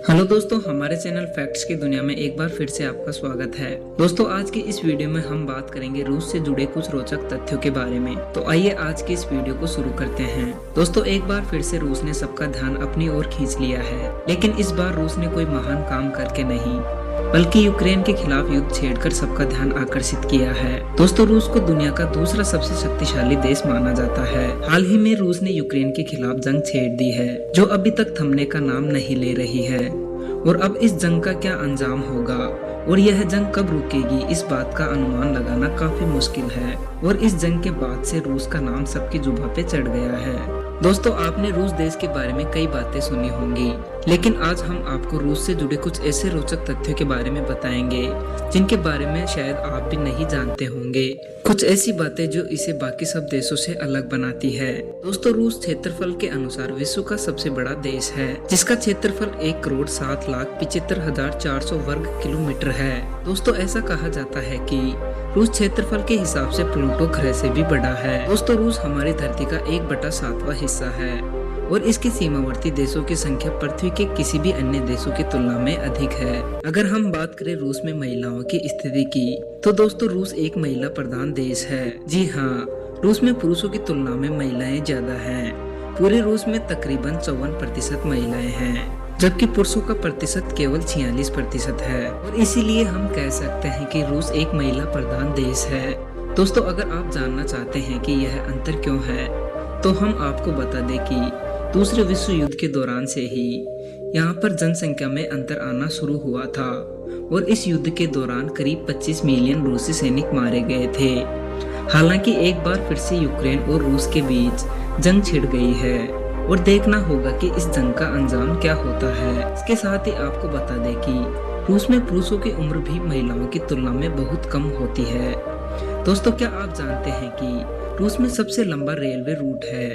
Hello दोस्तों, हमारे channel facts की दुनिया में एक बार फिर से आपका स्वागत है। दोस्तों, आज की इस वीडियो में हम बात करेंगे रूस से जुड़े कुछ रोचक तथ्यों के बारे में। तो आइए आज की इस वीडियो को शुरू करते हैं। दोस्तों, एक बार फिर से रूस ने सबका ध्यान अपनी ओर खींच लिया है, लेकिन इस बार रूस ने कोई महान काम करके नहीं, बल्कि यूक्रेन के खिलाफ युद्ध छेड़कर सबका ध्यान आकर्षित किया है। दोस्तों, रूस को दुनिया का दूसरा सबसे शक्तिशाली देश माना जाता है। हाल ही में रूस ने यूक्रेन के खिलाफ जंग छेड़ दी है, जो अभी तक थमने का नाम नहीं ले रही है। और अब इस जंग का क्या अंजाम होगा और यह जंग कब रुकेगी, इस बात का अनुमान लगाना काफी मुश्किल है। और इस जंग के बाद से रूस का नाम सबकी जुबान पे चढ़ गया है। दोस्तों, आपने रूस देश के बारे में कई बातें सुनी होंगी, लेकिन आज हम आपको रूस से जुड़े कुछ ऐसे रोचक तथ्यों के बारे में बताएंगे जिनके बारे में शायद आप भी नहीं जानते होंगे। कुछ ऐसी बातें जो इसे बाकी सब देशों से अलग बनाती है। दोस्तों, रूस क्षेत्रफल के अनुसार विश्व का सबसे बड़ा देश है, जिसका क्षेत्रफल 1,07,75,400 वर्ग किलोमीटर है। दोस्तों, ऐसा कहा जाता है कि रूस क्षेत्रफल के हिसाब से प्लूटो ग्रह से भी बड़ा है। दोस्तों, रूस हमारी धरती का 1/7वां हिस्सा है और इसके सीमावर्ती देशों की संख्या पृथ्वी के किसी भी अन्य देशों की तुलना में अधिक है। अगर हम बात करें रूस में महिलाओं की स्थिति की, तो दोस्तों रूस एक महिला प्रधान देश है। जी हाँ, रूस में पुरुषों की तुलना में महिलाएं ज्यादा हैं। पूरे रूस में तकरीबन 54% महिलाएं हैं, जबकि पुरुषों का प्रतिशत केवल 46% है। और इसीलिए हम कह सकते हैं कि रूस एक महिला प्रधान देश है। दोस्तों, अगर आप जानना चाहते हैं कि यह अंतर क्यों है, तो हम आपको बता दें कि दूसरे विश्व युद्ध के दौरान से ही यहाँ पर जनसंख्या में अंतर आना शुरू हुआ था और इस युद्ध के दौरान करीब 25 मिलियन रूसी सैनिक मारे गए थे। हालांकि एक बार फिर से यूक्रेन और रूस के बीच जंग छिड़ गई है और देखना होगा कि इस जंग का अंजाम क्या होता है। इसके साथ ही आपको बता दें कि रूस में पुरुषों की उम्र भी महिलाओं की तुलना में बहुत कम होती है। दोस्तों, क्या आप जानते हैं कि रूस में सबसे लंबा रेलवे रूट है?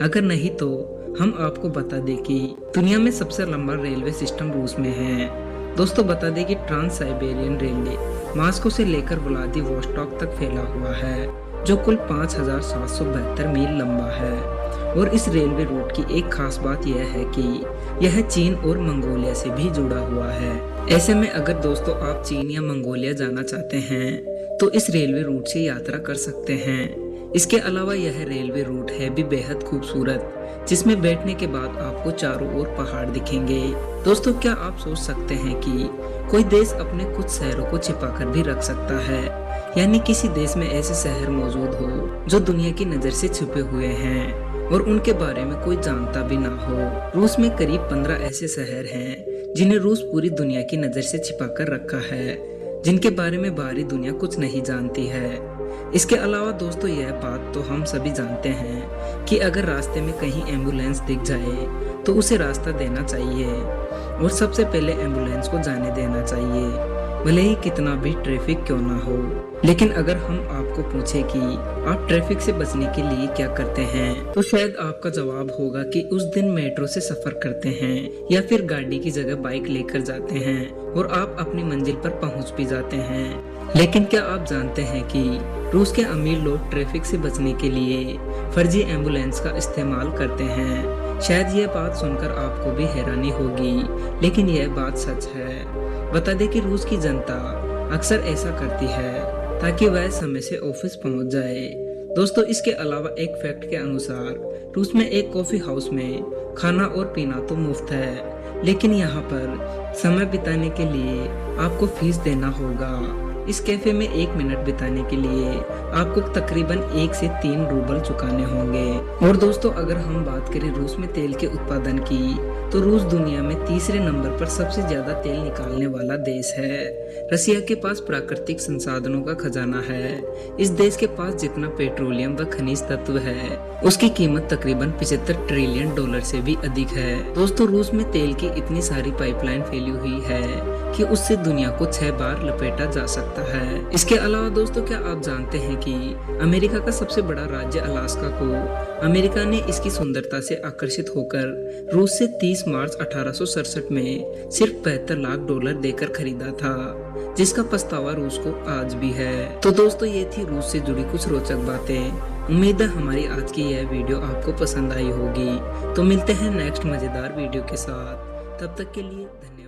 अगर नहीं तो हम आपको बता दें कि दुनिया में सबसे लंबा रेलवे सिस्टम रूस में है। दोस्तों, बता दें कि ट्रांस साइबेरियन रेलवे मॉस्को से लेकर व्लादिवोस्टॉक तक फैला हुआ है, जो कुल 5,772 मील लंबा है। और इस रेलवे रूट की एक खास बात यह है कि यह चीन और मंगोलिया से भी जुड़ा हुआ है। ऐसे में अगर दोस्तों आप चीन या मंगोलिया जाना चाहते हैं तो इस रेलवे रूट से यात्रा कर सकते हैं। इसके अलावा यह रेलवे रूट है भी बेहद खूबसूरत, जिसमें बैठने के बाद आपको चारों ओर पहाड़ दिखेंगे। दोस्तों, क्या आप सोच सकते हैं कि कोई देश अपने कुछ शहरों को छिपाकर भी रख सकता है, यानी किसी देश में ऐसे शहर मौजूद हो जो दुनिया की नजर से छुपे हुए हैं और उनके बारे में कोई जानता भी ना हो। रूस में करीब 15 ऐसे शहर हैं जिन्हें रूस पूरी दुनिया की नजर से छिपाकर रखा है, जिनके बारे में बाहरी दुनिया कुछ नहीं जानती है। इसके अलावा दोस्तों, यह बात तो हम सभी जानते हैं कि अगर रास्ते में कहीं एम्बुलेंस दिख जाए तो उसे रास्ता देना चाहिए और सबसे पहले एम्बुलेंस को जाने देना चाहिए, भले ही कितना भी ट्रैफिक क्यों ना हो। लेकिन अगर हम आपको पूछे कि आप ट्रैफिक से बचने के लिए क्या करते हैं, तो शायद आपका जवाब होगा कि उस दिन मेट्रो से सफर करते हैं या फिर गाड़ी की जगह बाइक लेकर जाते हैं और आप अपनी मंजिल पर पहुंच भी जाते हैं। लेकिन क्या आप जानते हैं कि रूस के अमीर लोग ट्रैफिक से बचने के लिए फर्जी एम्बुलेंस का इस्तेमाल करते हैं? शायद यह बात सुनकर आपको भी हैरानी होगी, लेकिन यह बात सच है। बता दें कि रूस की जनता अक्सर ऐसा करती है ताकि वह समय से ऑफिस पहुंच जाए। दोस्तों, इसके अलावा एक फैक्ट के अनुसार रूस में एक कॉफी हाउस में खाना और पीना तो मुफ्त है, लेकिन यहाँ पर समय बिताने के लिए आपको फीस देना होगा। इस कैफे में 1 मिनट बिताने के लिए आपको तकरीबन 1 से 3 रूबल चुकाने होंगे। और दोस्तों, अगर हम बात करें रूस में तेल के उत्पादन की, तो रूस दुनिया में तीसरे नंबर पर सबसे ज्यादा तेल निकालने वाला देश है। रसिया के पास प्राकृतिक संसाधनों का खजाना है। इस देश के पास जितना पेट्रोलियम व खनिज तत्व है, उसकी कीमत तकरीबन 75 ट्रिलियन डॉलर से भी अधिक है। दोस्तों, रूस में तेल की इतनी सारी पाइपलाइन फैली हुई है कि उससे दुनिया को 6 बार लपेटा जा सकता है। इसके अलावा दोस्तों, क्या आप जानते हैं कि अमेरिका का सबसे बड़ा राज्य अलास्का को अमेरिका ने इसकी सुंदरता से आकर्षित होकर रूस से 30 मार्च 1867 में सिर्फ $75 लाख देकर खरीदा था, जिसका पछतावा रूस को आज भी है। तो दोस्तों, ये थी रूस से जुड़ी कुछ रोचक बातें। उम्मीद है हमारी आज की यह वीडियो आपको पसंद आई होगी। तो मिलते हैं नेक्स्ट मजेदार वीडियो के साथ। तब तक के लिए धन्यवाद।